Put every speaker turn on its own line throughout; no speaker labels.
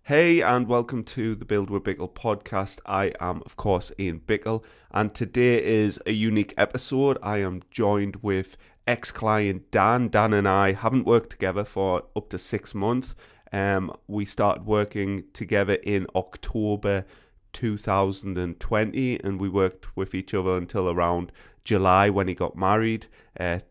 Hey, and welcome to the Build with Bickle podcast. I am, of course, Ian Bickle, and today is a unique episode. I am joined with ex-client Dan. Dan and I haven't worked together for up to 6 months. We started working together in October 2020, and we worked with each other until around July when he got married,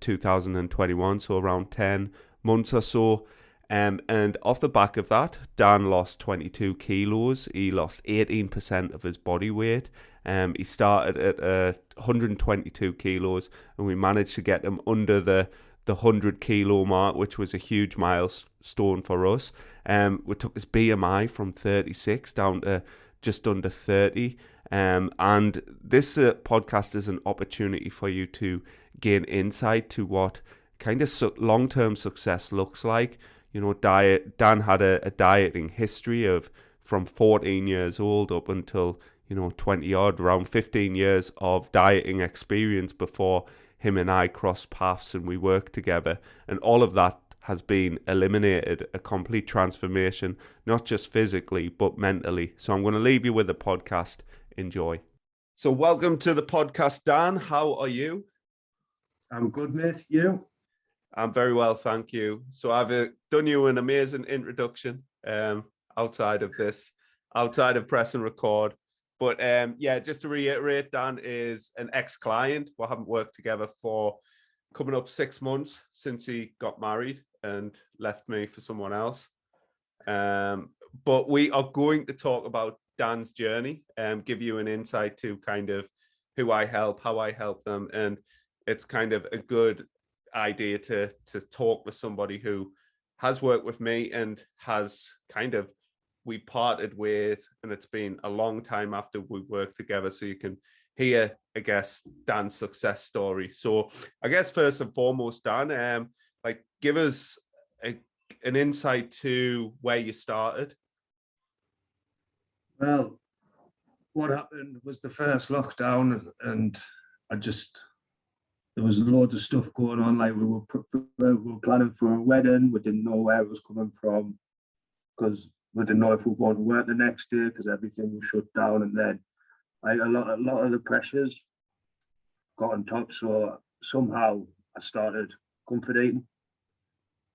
2021, so around 10 months or so. And off the back of that, Dan lost 22 kilos. He lost 18% of his body weight. He started at 122 kilos, and we managed to get him under the 100 kilo mark, which was a huge milestone for us. We took his BMI from 36 down to just under 30. And this podcast is an opportunity for you to gain insight to what kind of long-term success looks like. You know, Dan had a dieting history of from 14 years old up until, 20 odd, around 15 years of dieting experience before him and I crossed paths and we worked together. And all of that has been eliminated, a complete transformation, not just physically, but mentally. So I'm going to leave you with the podcast. Enjoy. So welcome to the podcast, Dan. How are you?
I'm good, mate. You?
I'm very well, thank you. So I've done you an amazing introduction outside of press and record. But just to reiterate, Dan is an ex-client. We haven't worked together for coming up 6 months since he got married and left me for someone else. But we are going to talk about Dan's journey and give you an insight to kind of who I help, how I help them. And it's kind of a good idea to talk with somebody who has worked with me and has we parted with, and it's been a long time after we worked together, so you can hear, I guess, Dan's success story. So I guess first and foremost, Dan, give us an insight to where you started.
Well, what happened was the first lockdown, and there was loads of stuff going on. Like we were planning for a wedding. We didn't know where it was coming from because we didn't know if we were going to work the next day because everything was shut down. And then a lot of the pressures got on top. So somehow I started comfort eating,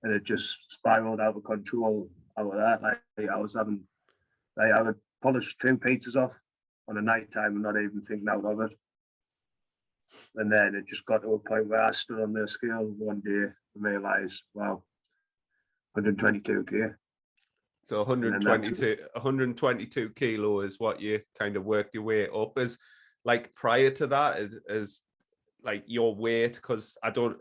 and it just spiraled out of control out of that. I would polish 2 pizzas off on a night time and not even thinking out of it. And then it just got to a point where I stood on the scale one day and realised, wow, 122k.
So 122 kilo is what you kind of worked your way up. Is like prior to that is like your weight, because you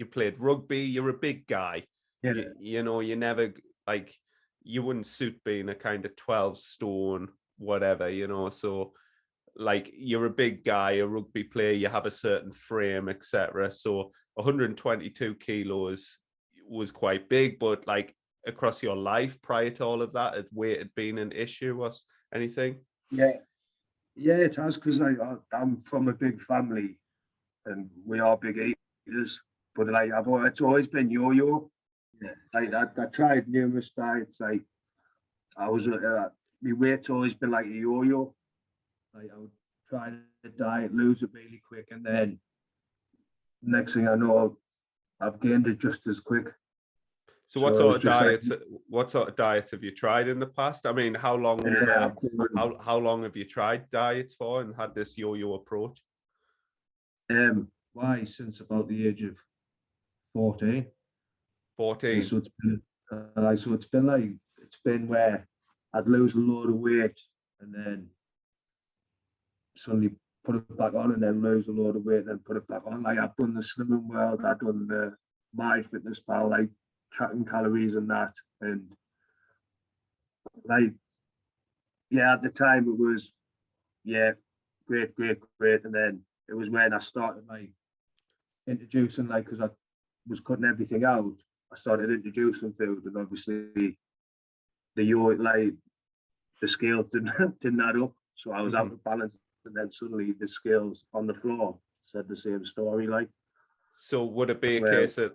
played rugby, you're a big guy.
Yeah.
You never, like, you wouldn't suit being a kind of 12 stone, whatever, so like you're a big guy, a rugby player, you have a certain frame, etc. So 122 kilos was quite big, but like across your life prior to all of that, had weight had been an issue or anything?
Yeah, it has, because I'm from a big family and we are big eaters, but it's always been yo-yo. Yeah. I tried numerous diets. Like I was, my weight's always been like a yo-yo. Like I would try the diet, lose it really quick, and then next thing I know, I've gained it just as quick.
So what sort of diets have you tried in the past? I mean, how long have you tried diets for and had this yo-yo approach?
Since about the age of 14.
14.
So it's been where I'd lose a load of weight and then suddenly put it back on, and then lose a load of weight and then put it back on. Like I've done the Slimming World, I've done the MyFitnessPal, like tracking calories and that. And at the time it was, great. And then it was when I started introducing, because I was cutting everything out, I started introducing food, and obviously the scales didn't add up. So I was out of balance, and then suddenly the scales on the floor said the same story.
So would it be a case of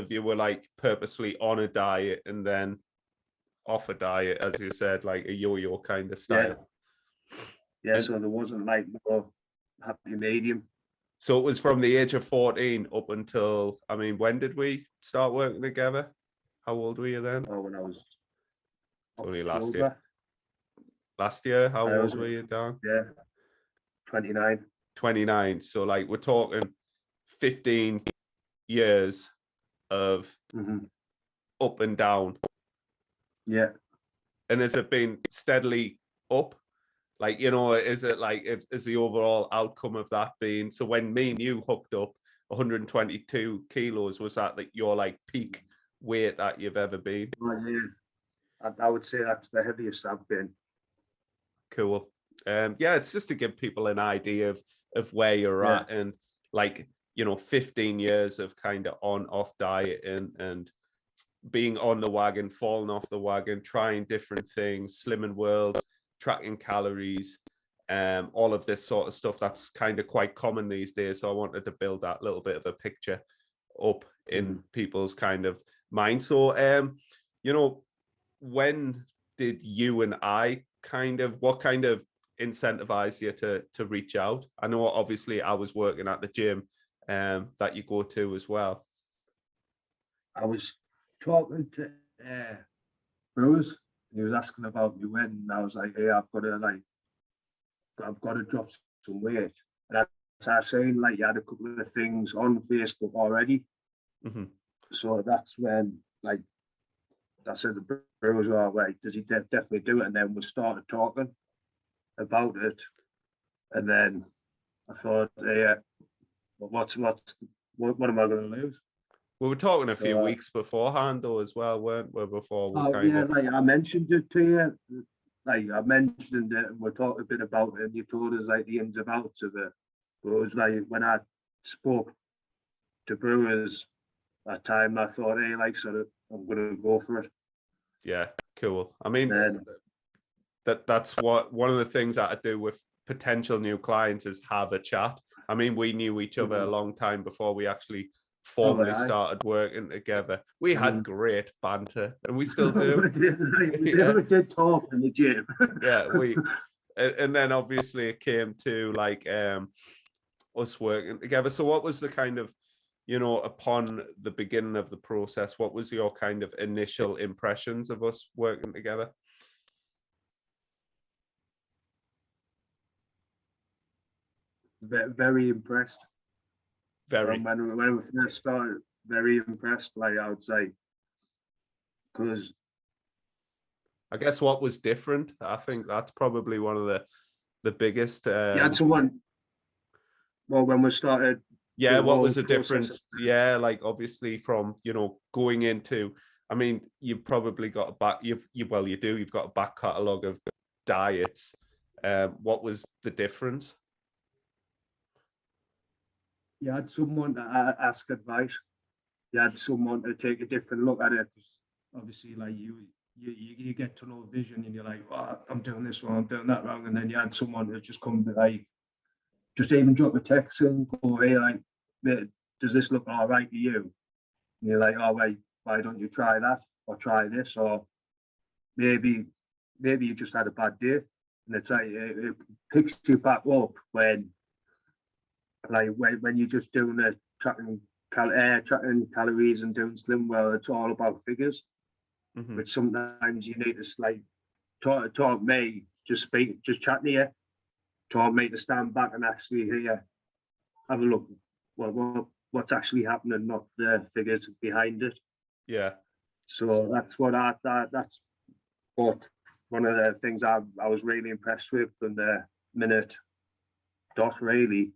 you were like purposely on a diet and then off a diet, as you said, like a yo-yo kind of
Yeah,
style.
yeah.
And
So there wasn't like no happy medium.
so it was from the age of 14 up until, I mean, when did we start working together? How old were you then?
Oh, when I was
It's only last year.
October,
Last year, how
I was
old were you, Dan?
yeah 29.
29. So like we're talking 15 years of
Hmm.
up and down.
Yeah,
And has it been steadily up? Like, you know, is it like, is the overall outcome of that being, so when me and you hooked up 122 kilos, was that like your like peak weight that you've ever been?
oh, yeah. I would say that's the heaviest I've been.
Cool. Yeah, it's just to give people an idea of where you're
Yeah,
at, and like, you know, 15 years of kind of on off diet and being on the wagon, falling off the wagon, trying different things, slimming world, tracking calories, all of this sort of stuff that's kind of quite common these days. So I wanted to build that little bit of a picture up in people's kind of mind. So you know, when did you and I kind of, what kind of incentivized you to reach out? I know obviously I was working at the gym that you go to as well.
I was talking to Bruce. He was asking about me when, and I was like, "Hey, I've got to drop some weight." And as I was saying, like, you had a couple of things on Facebook already,
Hmm.
so that's when, like, I said to Bruce, "Oh, wait, does he definitely do it?" And then we started talking about it, and then I thought, "Yeah, what am I going to lose?"
We were talking a few
So,
weeks beforehand though as well, weren't we? Before we
oh
kind
yeah,
of,
like I mentioned it to you. Like I mentioned it, and we talked a bit about it, and you told us like the ins and outs of it. But it was like when I spoke to Brewers that time, I thought, hey, like sort of, I'm gonna go for it.
yeah, cool. I mean,
Then
that's what one of the things that I do with potential new clients is have a chat. I mean, we knew each other a long time before we actually
oh,
formally
I.
started working together. We had
Mm.
great banter, and we still do.
We
Yeah,
never did talk in the gym.
yeah. And then obviously it came to like us working together. So what was the kind of, you know, upon the beginning of the process, what was your kind of initial impressions of us working together?
Very impressed.
Very.
When we first started, very impressed. Like I would say, because
I guess what was different, I think that's probably one of the biggest
you had someone. Well, when we started
yeah,
the
what
whole
was the
process.
difference? Yeah, like obviously from, you know, going into, I mean, you've probably got a back, well, you do, you've got a back catalogue of diets. What was the difference?
You had someone to ask advice. You had someone to take a different look at it. Obviously, like you get tunnel vision, and you're like, "Oh, I'm doing this wrong, I'm doing that wrong," and then you had someone to just come to like, just even drop a text and go, "Hey, like, does this look all right to you?" And you're like, "Oh, wait, why don't you try that or try this?" Or maybe you just had a bad day, and it's like it picks you back up when when you're just doing the tracking calories and doing slim. Well, it's all about figures,
Hmm.
but sometimes you need to like talk me, just chat to you, talk me to stand back and actually hear, have a look what's actually happening, not the figures behind it.
Yeah.
So that's what one of the things I was really impressed with from the minute dot really,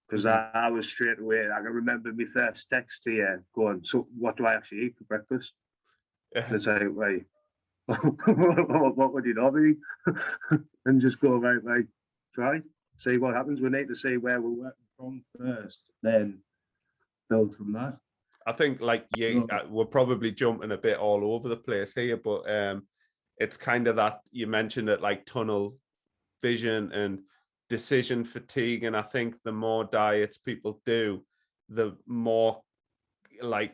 because
Hmm.
I was straight away. I can remember my first text to you going, "So what do I actually eat for breakfast?" And it's like, right, what would you normally? And just go right, try, see what happens. We need to see where we're working from first, then build from that.
I think like
So,
we're probably jumping a bit all over the place here, but it's kind of that you mentioned it, like tunnel vision and decision fatigue. And I think the more diets people do, the more like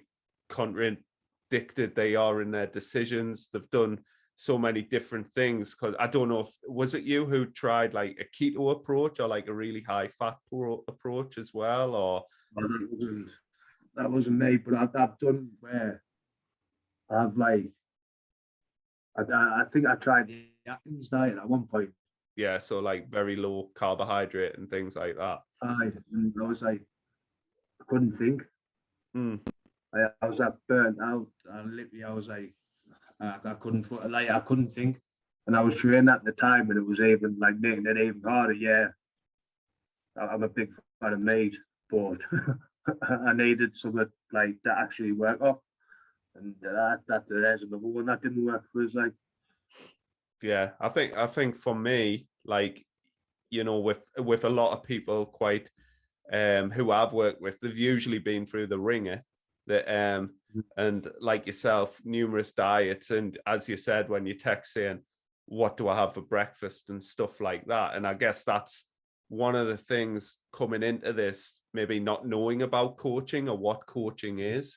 addicted they are in their decisions. They've done so many different things. Because I don't know if was it you who tried like a keto approach or like a really high fat approach as well, or
Well, that wasn't me, but I've done where I've like I think I tried the Atkins diet at one point.
yeah, so like very low carbohydrate and things like that.
And I was like, I couldn't think.
Mm.
I was like burnt out. I was like, I couldn't I couldn't think, and I was training at the time, and it was even like making it even harder. Yeah, I'm a big fan of meat, but I needed something like to actually work off, and there's another one that didn't work for us. Like,
Yeah, I think for me, like, you know, with a lot of people quite who I've worked with, they've usually been through the ringer. That and like yourself, numerous diets, and as you said, when you text saying, "What do I have for breakfast?" and stuff like that, and I guess that's one of the things coming into this, maybe not knowing about coaching or what coaching is.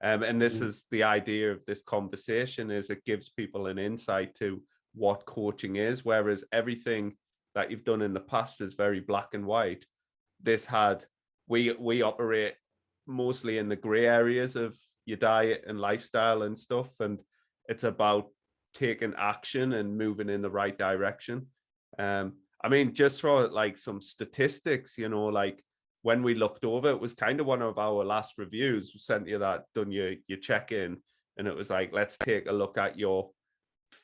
And this is the idea of this conversation: is it gives people an insight to what coaching is, whereas everything that you've done in the past is very black and white. This had we operate mostly in the gray areas of your diet and lifestyle and stuff, and it's about taking action and moving in the right direction. I mean, just for like some statistics, you know, like when we looked over, it was kind of one of our last reviews. We sent you that, done your check in, and it was like, let's take a look at your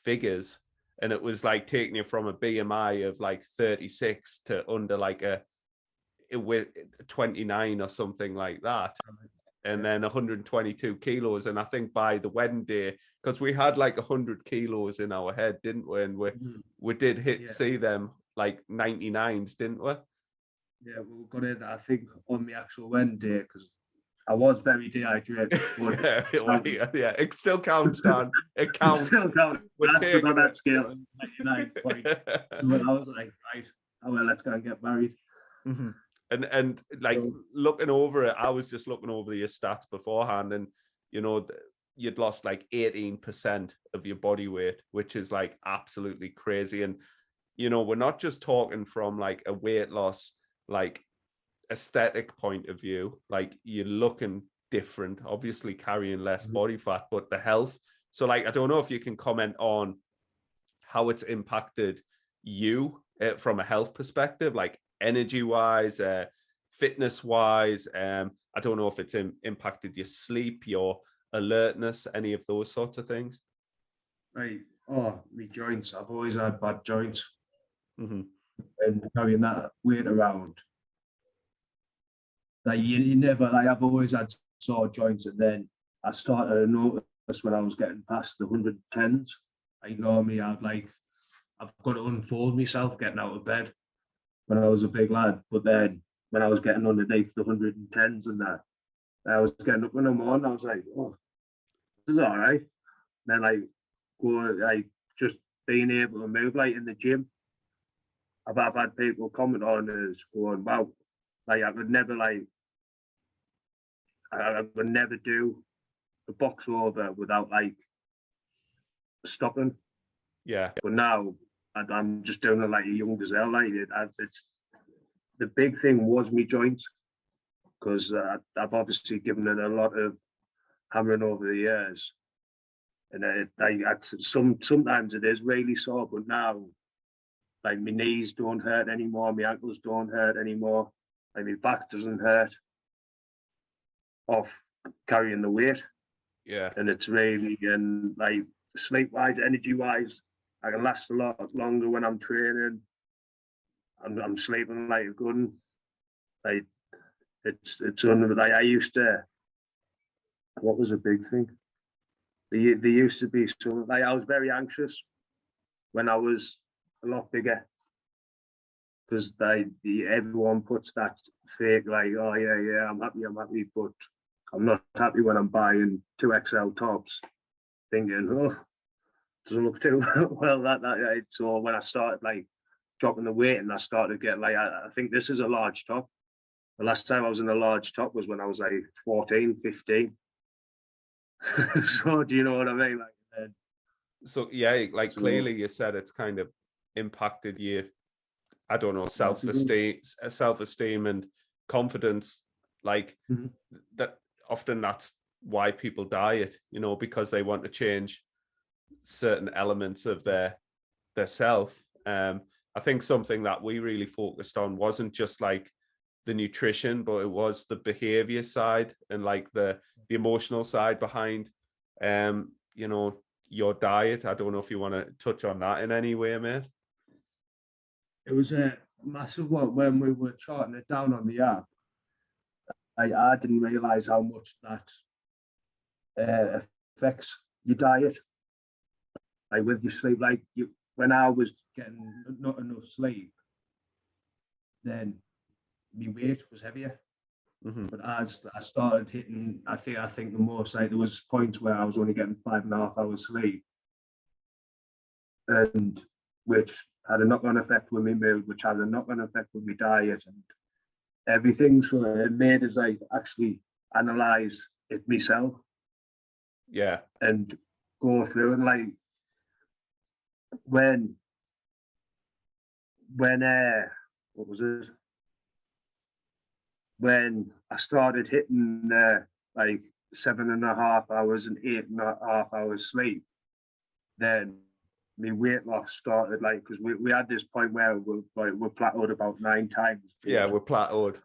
figures, and it was like taking you from a BMI of like 36 to under like with 29 or something like that, and then 122 kilos. And I think by the wedding day, because we had like 100 kilos in our head, didn't we? And we did see them like 99s, didn't we?
Yeah, we got in, I think, on the actual wedding day because I was very dehydrated. But
yeah, it still counts, Dan. It counts.
It still counts. That's on that scale, 99 point. So I was like, right, oh well, let's go and get married.
Mm-hmm. And like looking over it, I was just looking over your stats beforehand, and you know, you'd lost like 18% of your body weight, which is like absolutely crazy. And you know, we're not just talking from like a weight loss, like aesthetic point of view, like you're looking different, obviously carrying less body fat, but the health. So like, I don't know if you can comment on how it's impacted you from a health perspective, like energy wise, fitness wise. I don't know if it's impacted your sleep, your alertness, any of those sorts of things.
Right. Oh, my joints. I've always had bad joints.
Mm-hmm.
And carrying that weight around. Like you never, like I've always had sore joints, and then I started to notice when I was getting past the 110s. Like normally I've got to unfold myself getting out of bed when I was a big lad. But then when I was getting underneath the 110s and that, I was getting up in the morning, I was like, oh, this is all right. Then just being able to move like in the gym. I've had people comment on us going, wow, like I would never do a box over without like stopping.
Yeah.
But now I'm just doing it like a young gazelle. Like it's the big thing was me joints because I've obviously given it a lot of hammering over the years, and sometimes it is really sore. But now, like my knees don't hurt anymore, my ankles don't hurt anymore, like my back doesn't hurt off carrying the weight.
Yeah.
And it's really, and like sleep wise, energy wise, I can last a lot longer when I'm training. I'm sleeping like a gun. Like it's like I used to. What was a big thing? There used to be so like I was very anxious when I was a lot bigger because everyone puts that fake like, oh yeah, I'm happy, but I'm not happy when I'm buying 2XL tops, thinking, oh, doesn't look too well. So when I started like dropping the weight and I started getting like, I think this is a large top. The last time I was in a large top was when I was like 14, 15. So do you know what I mean? Like,
So yeah, like
so
clearly you said it's kind of impacted you. I don't know,
massively.
self-esteem and confidence. Like
Mhm.
that, often that's why people diet, you know, because they want to change certain elements of their self. I think something that we really focused on wasn't just like the nutrition, but it was the behavior side and like the emotional side behind, you know, your diet. I don't know if you want to touch on that in any way, mate.
It was a massive one when we were charting it down on the app. I didn't realize how much that affects your diet, like with your sleep. Like you, when I was getting not enough sleep, then my weight was heavier.
Hmm.
But as I started hitting, I think the most like there was points where I was only getting 5.5 hours sleep, and which had a knock-on effect with my mood, which had a knock-on effect with my diet and everything. So it made us like actually analyze it myself
Yeah.
and go through and like when when what was it, when I started hitting like 7.5 hours and 8.5 hours sleep, then my weight loss started, like, because we had this point where we plateaued about 9 times.
Yeah,
But
we're plateaued.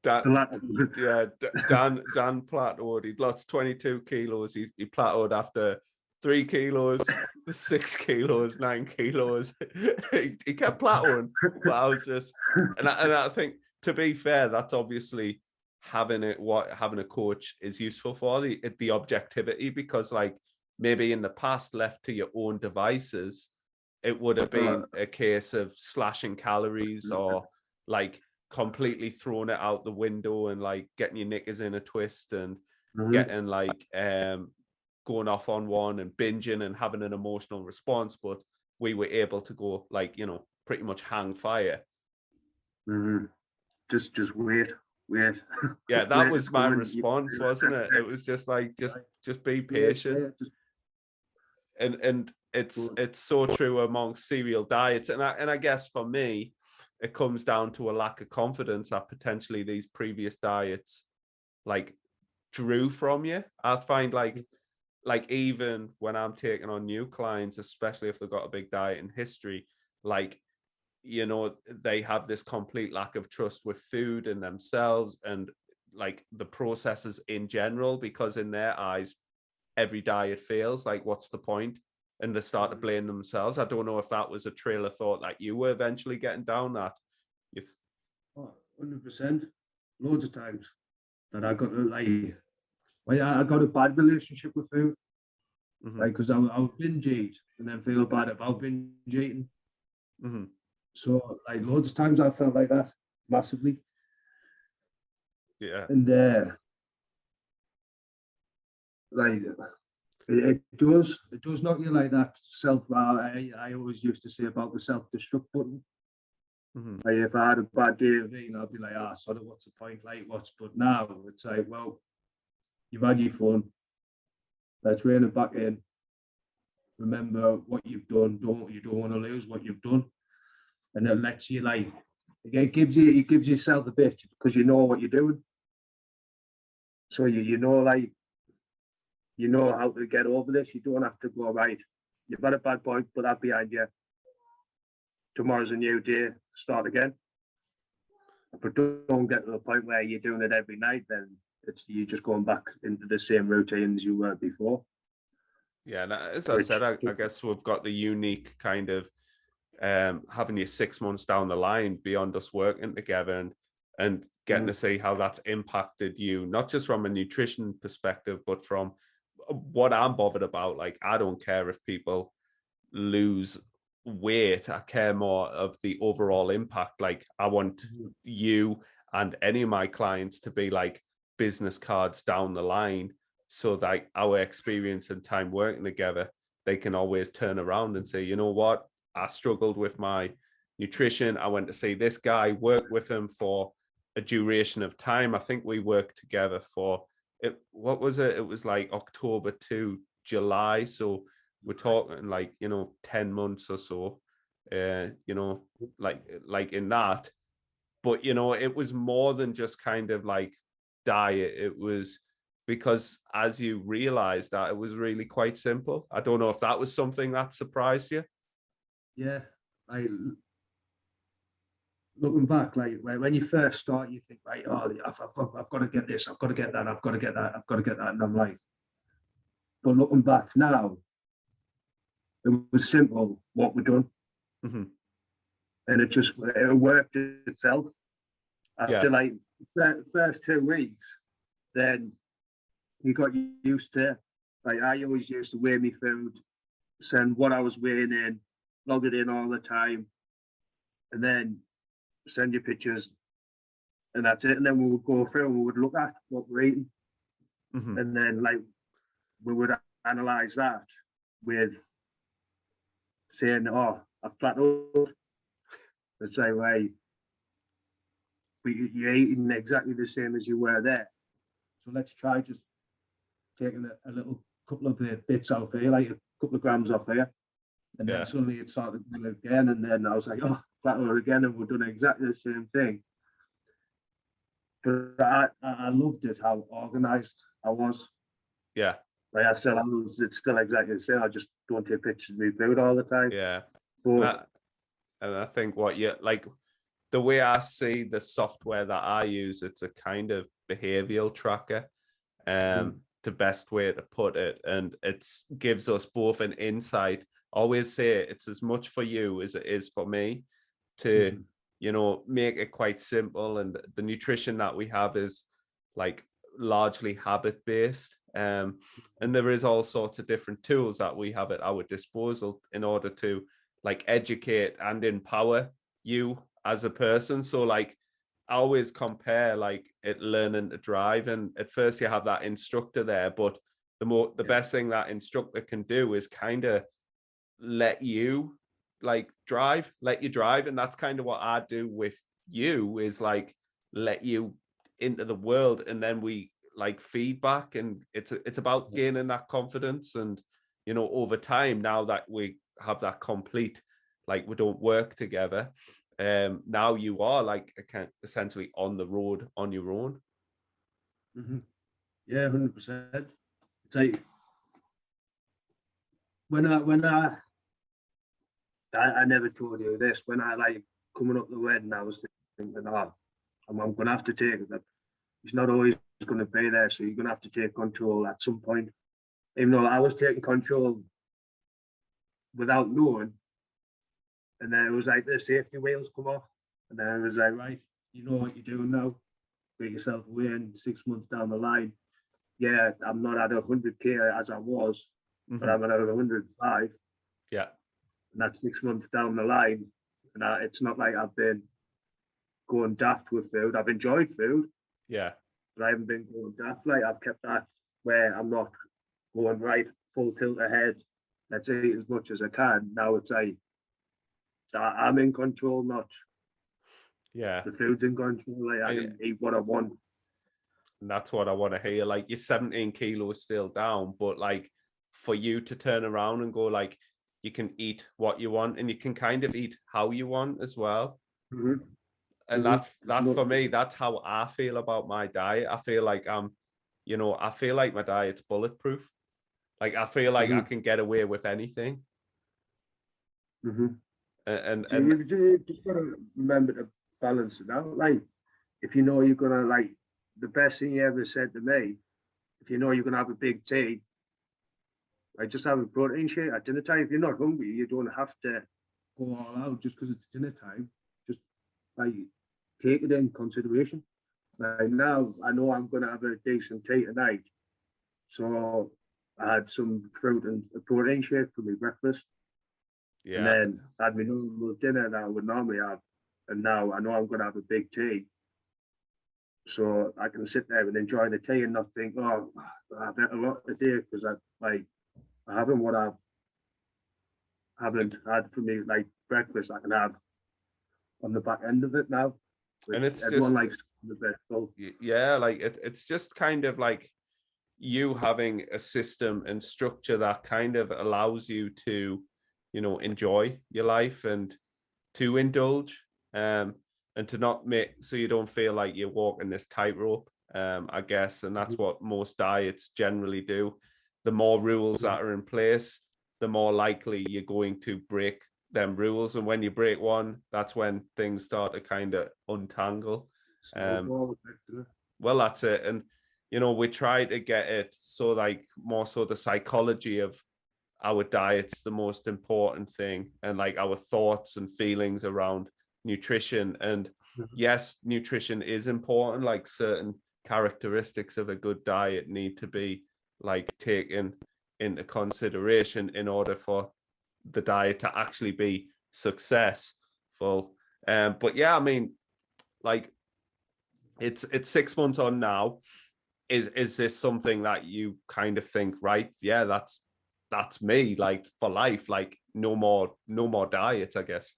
Dan,
the latter,
yeah, Dan plateaued. He'd lost 22 kilos. He plateaued after 3 kilos, 6 kilos, 9 kilos. He kept plateauing, but I was just, and I think, to be fair, that's obviously having it. What having a coach is useful for the objectivity, because like maybe in the past, left to your own devices, it would have been a case of slashing calories or like completely throwing it out the window and like getting your knickers in a twist and getting like going off on one and binging and having an emotional response. But we were able to go, like, you know, pretty much hang fire.
just wait,
Yeah, that
wait, it's
was my
coming.
response, wasn't it? It was just like, just be patient.
Just
And
go.
it's so true among serial diets. And I guess for me, it comes down to a lack of confidence that potentially these previous diets like drew from you. I find like even when I'm taking on new clients, especially if they've got a big diet in history, like, you know, they have this complete lack of trust with food and themselves and like the processes in general, because in their eyes every diet fails. Like, what's the point? And they start to blame themselves. I don't know if that was a trail of thought that you were eventually getting down, that you.
100%. Loads of times that I got like, well, I got a bad relationship with food,
Mm-hmm,
like, because I would binge eat and then feel bad about binge eating.
mm-hmm,
So like loads of times I felt like that massively,
yeah,
and like it does knock you like that self. I always used to say about the self-destruct button.
mm-hmm,
Like if I had a bad day of eating, I'd be like, ah, sort of, what's the point? Like what's? But now it's like, well, you've had your fun. Let's rein it back in. Remember what you've done. You don't want to lose what you've done, and it lets you like it gives yourself a bit because you know what you're doing. So you know like you know how to get over this. You don't have to go right. You've had a bad point, put that behind you. Tomorrow's a new day. Start again. But don't get to the point where you're doing it every night. Then it's you just going back into the same routines you were before.
yeah. And as I said,
Which
I guess we've got the unique kind of having you 6 months down the line beyond us working together and getting to see how that's impacted you, not just from a nutrition perspective, but from what I'm bothered about. Like, I don't care if people lose weight. I care more of the overall impact. Like, I want you and any of my clients to be like business cards down the line, so that our experience and time working together, they can always turn around and say, you know what, I struggled with my nutrition. I went to see this guy, worked with him for a duration of time. I think we worked together for what was it? It was like October to July. So we're talking like, 10 months or so, like in that. But, it was more than just kind of like diet. It was because as you realize that it was really quite simple. I don't know if that was something that surprised you.
Yeah, I looking back, like when you first start, you think, right, oh, I've got to get this, I've got to get that, I've got to get that, I've got to get that, and I'm like, but looking back now, it was simple what we've done,
Hmm.
and it worked itself.
Yeah.
After like the first 2 weeks, then you got used to. Like I always used to weigh me food, send what I was weighing in, log it in all the time, and then send you pictures, and that's it. And then we would go through and we would look at what we're eating,
Hmm.
and then like we would analyze that with saying, "Oh, I've plateaued." The same way, but you're eating exactly the same as you were there. So let's try just taking a little couple of bits off here, like a couple of grams off here, and then
Yeah.
suddenly it started again, and then I was like, "Oh, plateaued again," and we're doing exactly the same thing. But I loved it how organized I was.
Yeah.
Like I still, it's still exactly the same. I just don't take pictures of my food all the time.
Yeah. And
But
I think what you like, the way I see the software that I use, it's a kind of behavioral tracker, the best way to put it. And it gives us both an insight. Always say it's as much for you as it is for me to, make it quite simple. And the nutrition that we have is like largely habit based. And there is all sorts of different tools that we have at our disposal in order to like educate and empower you as a person. So like I always compare like it learning to drive, and at first you have that instructor there, but the best thing that instructor can do is kind of let you let you drive. And that's kind of what I do with you, is like let you into the world, and then we like feedback, and it's about gaining that confidence. And over time, now that we have that complete, like we don't work together, now you are like essentially on the road on your own.
Yeah, 100%. It's like when I never told you this. When I like coming up the wedding, I was thinking, oh, I'm gonna have to take it. That it's not always going to be there, so you're gonna have to take control at some point. Even though I was taking control without knowing, and then it was like the safety wheels come off, and then it was like, right, you know what you're doing now. Get yourself away, and 6 months down the line, yeah, I'm not at 100k as I was, but
Hmm.
I'm at 105,
Yeah.
and that's 6 months down the line. And it's not like I've been going daft with food. I've enjoyed food,
Yeah.
but I haven't been going daft. Like I've kept that where I'm not going right full tilt ahead. Let's eat as much as I can. Now it's like I'm in control, not
Yeah.
the food's in control. Like I
And
can eat what I want.
that's what I want to hear. Like you're 17 kilos still down, but like for you to turn around and go like you can eat what you want, and you can kind of eat how you want as well.
Mm-hmm.
And
Mm-hmm.
that for me, that's how I feel about my diet. I feel like I feel like my diet's bulletproof. Like I feel like I
Mm-hmm.
can get away with anything.
Mm-hmm. So
And
you just gotta remember to balance it out. Like if you know you're gonna like the best thing you ever said to me, if you know you're gonna have a big tea, like just have a protein shake at dinner time. If you're not hungry, you don't have to go all out just because it's dinner time. Just like take it in consideration. Like now, I know I'm gonna have a decent tea tonight, so I had some fruit and a protein shake for my breakfast, and
yeah,
then I had my normal dinner that I would normally have. And now I know I'm gonna have a big tea, so I can sit there and enjoy the tea and not think, oh, I've had a lot today because I haven't what I haven't had for me like breakfast. I can have on the back end of it now,
and
which
it's
everyone
just
likes the best. So
yeah, like it's just kind of like you having a system and structure that kind of allows you to, enjoy your life and to indulge, and to not make so you don't feel like you're walking this tightrope, I guess. And that's what most diets generally do. The more rules that are in place, the more likely you're going to break them rules. And when you break one, that's when things start to kind of untangle. Well, that's it. And, we try to get it so like more so the psychology of our diet's the most important thing, and like our thoughts and feelings around nutrition. And yes, nutrition is important. Like certain characteristics of a good diet need to be like taken into consideration in order for the diet to actually be successful. But yeah, I mean, like it's 6 months on now. Is this something that you kind of think, right? Yeah, that's me, like for life, like no more diets, I guess.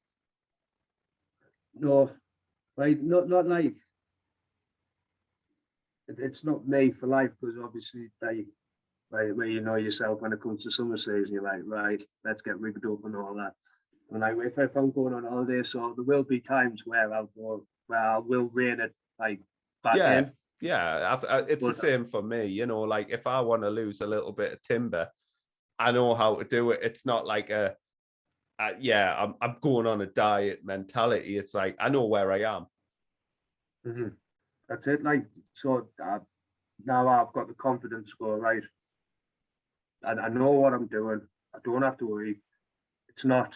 No, right, not like it's not made for life, because obviously they where you know yourself when it comes to summer season, you're like, right, let's get rigged up and all that. And like if I'm going on holiday, so there will be times where I will rein it like back
Yeah,
in.
yeah, it's the
But
same for me. Like if I want to lose a little bit of timber, I know how to do it. It's not like yeah, I'm going on a diet mentality. It's like I know where I am.
that's it. Like so, now I've got the confidence to go right. I know what I'm doing. I don't have to worry. It's not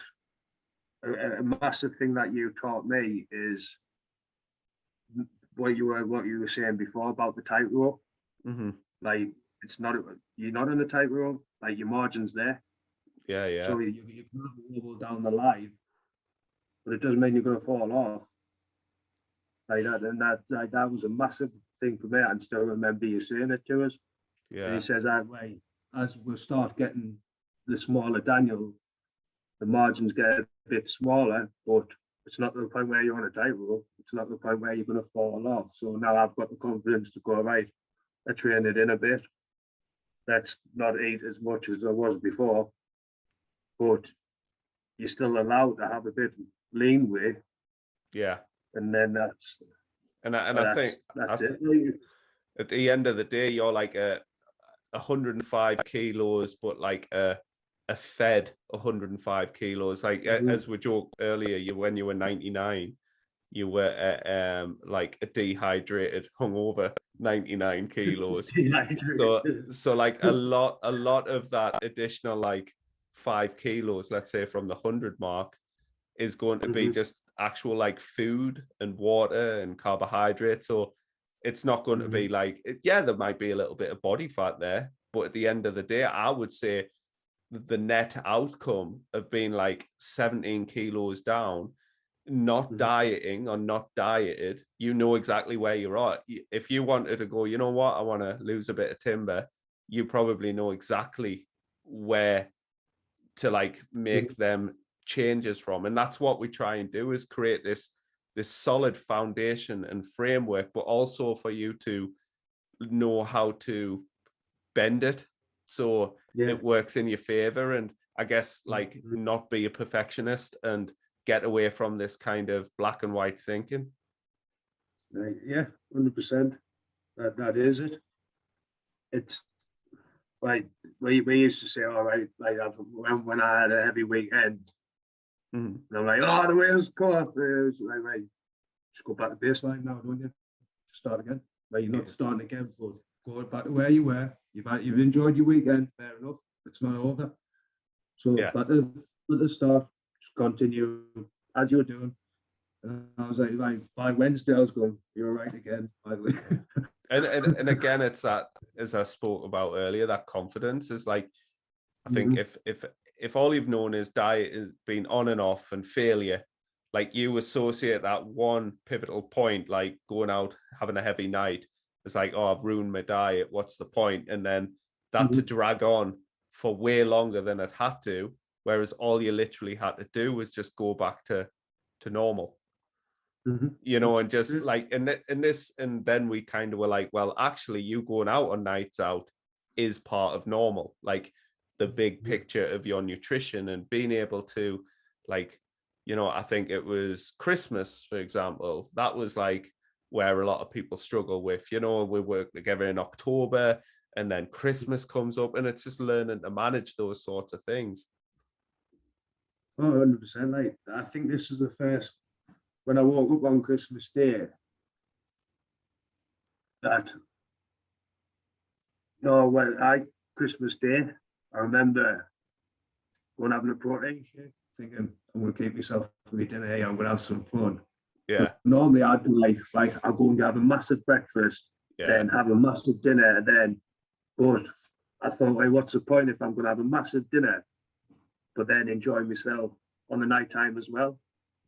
a massive thing that you taught me is what you were saying before about the tightrope.
Mm-hmm.
Like it's not you're not on the tightrope. Like your margin's there,
Yeah, yeah,
so you can wobble down the line, but it doesn't mean you're going to fall off like that. And that was a massive thing for me. I can still remember you saying it to us. And he
yeah,
says that way, as we start getting the smaller Daniel, the margins get a bit smaller, but it's not the point where you're on a tightrope. It's not the point where you're going to fall off. So now I've got the confidence to go, right, I train it in a bit. Let's not eat as much as I was before, but you're still allowed to have a bit lean weight.
yeah.
And then
And I think
that's it.
at the end of the day, you're like 105 kilos, but like a fed 105 kilos. Like as we joked earlier, when you were 99, you were like a dehydrated, hungover 99 kilos. So like a lot of that additional like 5 kilos, let's say from the 100 mark, is going to be just actual like food and water and carbohydrates. So it's not going to be like, yeah, there might be a little bit of body fat there, but at the end of the day, I would say the net outcome of being like 17 kilos down, not dieting or not dieted, you know exactly where you're at. If you wanted to go, you know what, I want to lose a bit of timber, you probably know exactly where to like make them changes from. And that's what we try and do, is create this solid foundation and framework, but also for you to know how to bend it so it works in your favor. And I guess like not be a perfectionist and get away from this kind of black and white thinking.
Yeah, 100%. That is it. It's like we used to say, all right, like when I had a heavy weekend, and I'm like, oh, the wheels come off. Like, right, just go back to baseline now, don't you? Start again. Like you're not starting again, but go back to where you were. You've enjoyed your weekend, fair enough. It's not over. So
Yeah.
back to the start, just continue as you're doing. And I was like by Wednesday, I was going, you're right again.
And again, it's that, as I spoke about earlier, that confidence is like, I think if all you've known is diet has been on and off and failure, like you associate that one pivotal point, like going out, having a heavy night, it's like, oh, I've ruined my diet. What's the point? And then that to drag on for way longer than it had to, whereas all you literally had to do was just go back to normal. And just like, and this, and then we kind of were like, well, actually, you going out on nights out is part of normal, like the big picture of your nutrition and being able to, like, I think it was Christmas, for example, that was like where a lot of people struggle with, we work together in October and then Christmas comes up, and it's just learning to manage those sorts of things.
Oh, 100%. Like, I think this is the first, when I woke up on Christmas Day, that, no, well, Christmas Day, I remember going having a protein shake, thinking, I'm going to keep myself for my dinner here, I'm going to have some fun.
Yeah.
Normally, I'd do like I'll go and have a massive breakfast, then have a massive dinner, and then, but I thought, hey, what's the point if I'm going to have a massive dinner, but then enjoy myself on the night time as well?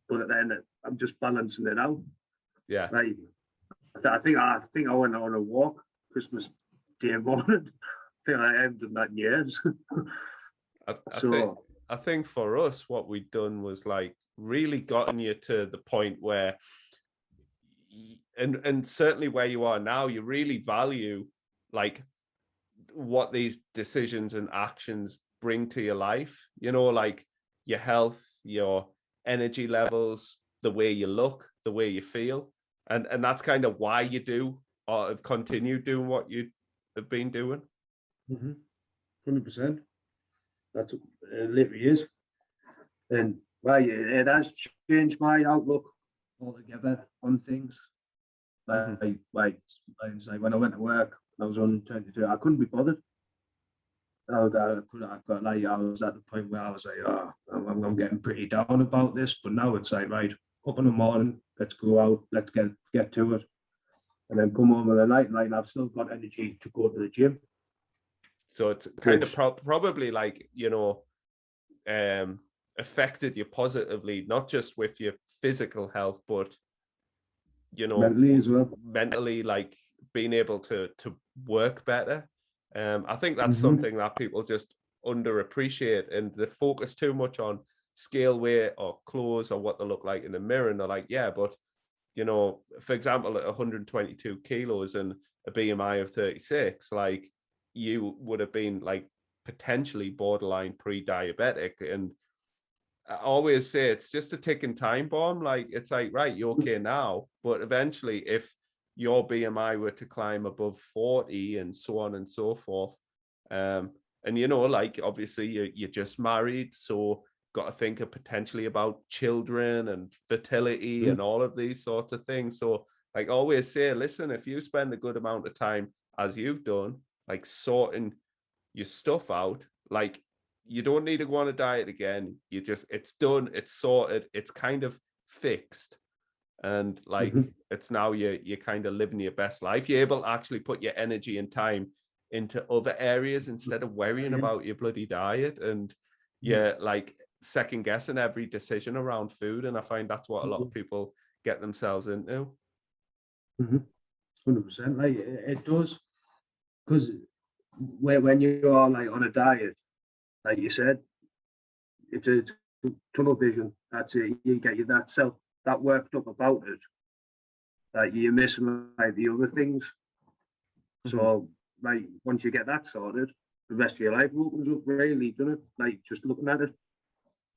But then I'm just balancing it out.
Yeah.
Like, I think I went on a walk Christmas Day morning. I think I haven't done that in years.
I think for us, what we'd done was like really gotten you to the point where, and certainly where you are now, you really value like what these decisions and actions bring to your life, like your health, your energy levels, the way you look, the way you feel. And that's kind of why you do or have continued doing what you have been doing.
100%. That's literally is. And right, it has changed my outlook altogether on things. Like when I went to work, I was on 22. I couldn't be bothered. I was at the point where I was like, oh, I'm getting pretty down about this. But now it's like, right, up in the morning, let's go out, let's get to it, and then come home in the night, and I've still got energy to go to the gym.
So it's kind of probably like, affected you positively, not just with your physical health, but
mentally as well.
Mentally, like being able to work better. I think that's something that people just underappreciate, and they focus too much on scale weight or clothes or what they look like in the mirror, and they're like, yeah, but for example, at 122 kilos and a BMI of 36, like you would have been like potentially borderline pre-diabetic. And I always say it's just a ticking time bomb. Like, it's like, right, you're okay now, but eventually if your BMI were to climb above 40 and so on and so forth, and like obviously you're just married, so got to think of potentially about children and fertility and all of these sorts of things. So like always say, listen, if you spend a good amount of time as you've done, like sorting your stuff out, like you don't need to go on a diet again. It's done, it's sorted, it's kind of fixed. And like, it's now you're kind of living your best life. You're able to actually put your energy and time into other areas instead of worrying about your bloody diet. And you're like second guessing every decision around food. And I find that's what a lot of people get themselves into.
100%. Like it does, because when you are like on a diet, like you said, it's a tunnel vision. That's it. You get you that worked up about it, that you're missing like the other things. So like once you get that sorted, the rest of your life opens up really, doesn't it? Like just looking at it,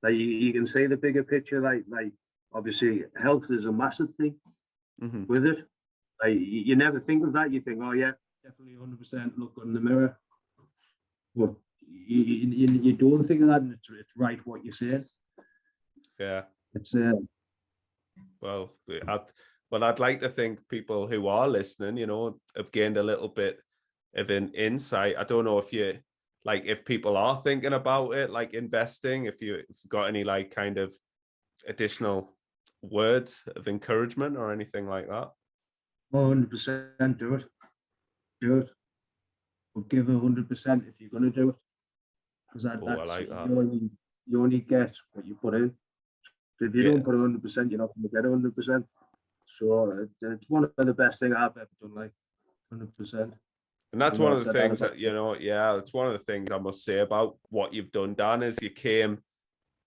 like you can see the bigger picture. Like obviously health is a massive thing with it. Like you never think of that. You think, oh yeah, definitely 100%. Look in the mirror, but you don't think of that, and it's right what you're saying.
Yeah,
it's
well, I'd like to think people who are listening, have gained a little bit of an insight. I don't know if people are thinking about it, like investing, if you've got any like kind of additional words of encouragement or anything like that.
100% do it. But give 100% if you're going to do it, because that's
I like that.
You only get what you put in. So if you don't put 100%, you're not going to get 100%. So it's one of the best things I've ever done, like 100%.
And that's one of the things that, it's one of the things I must say about what you've done, Dan, is you came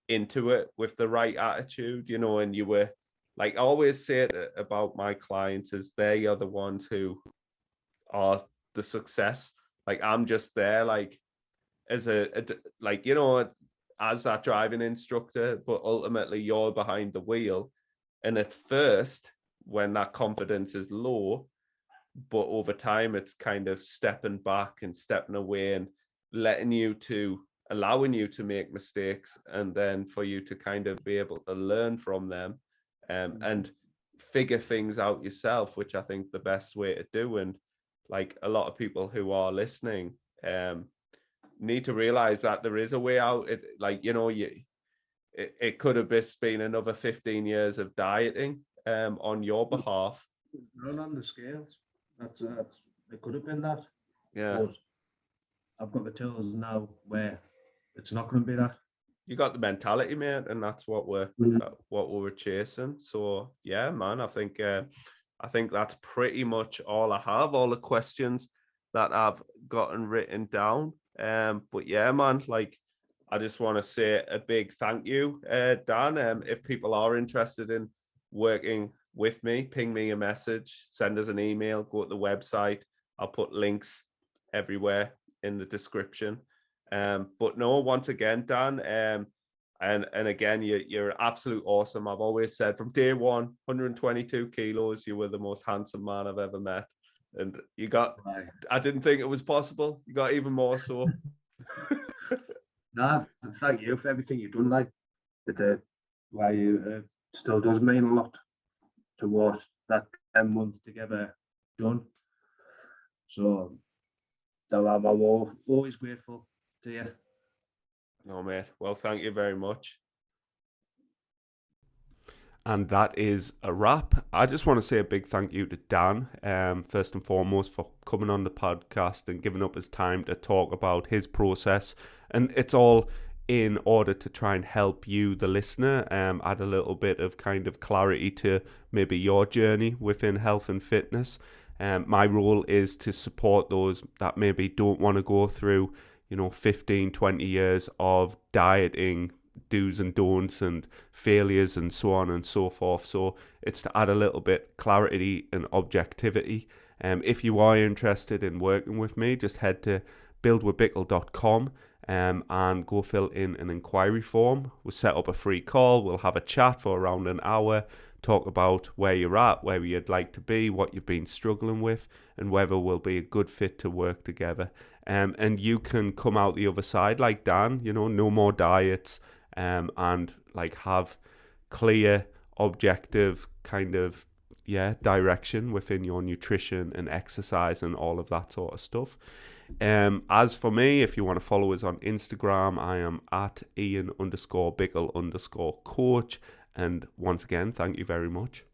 into it with the right attitude, and you were like, I always say it about my clients is they are the ones who are the success. Like I'm just there, like as like, as that driving instructor, but ultimately you're behind the wheel. And at first, when that confidence is low, but over time it's kind of stepping back and stepping away and allowing you to make mistakes, and then for you to kind of be able to learn from them, and figure things out yourself, which I think the best way to do. And like a lot of people who are listening need to realize that there is a way out. It could have just been another 15 years of dieting on your behalf.
Run on the scales. That's it could have been that.
Yeah.
But I've got the tools now where it's not going to be that.
You got the mentality, mate, and that's what we're chasing. So yeah, man, I think that's pretty much all I have, all the questions that I've gotten written down. But yeah, man, like I just want to say a big thank you, Dan. If people are interested in working with me, ping me a message, send us an email, go to the website. I'll put links everywhere in the description. But no, once again, Dan, and again, you're absolute awesome. I've always said from day one, 122 kilos, you were the most handsome man I've ever met. And you got, I didn't think it was possible. You got even more so.
Nah, thank you for everything you've done. Like, why you still does mean a lot to what that 10 months together done. So, I'm always grateful to you.
No, mate. Well, thank you very much. And that is a wrap. I just want to say a big thank you to Dan, first and foremost, for coming on the podcast and giving up his time to talk about his process. And it's all in order to try and help you, the listener, add a little bit of kind of clarity to maybe your journey within health and fitness. My role is to support those that maybe don't want to go through, 15, 20 years of dieting, do's and don'ts and failures and so on and so forth. So it's to add a little bit clarity and objectivity. If you are interested in working with me, just head to buildwithbickle.com and go fill in an inquiry form. We'll set up a free call. We'll have a chat for around an hour, talk about where you're at, where you'd like to be, what you've been struggling with, and whether we'll be a good fit to work together. And you can come out the other side like Dan, no more diets, and like have clear, objective kind of direction within your nutrition and exercise and all of that sort of stuff. As for me, if you want to follow us on Instagram, I am at Ian_Bickle_coach. And once again, thank you very much.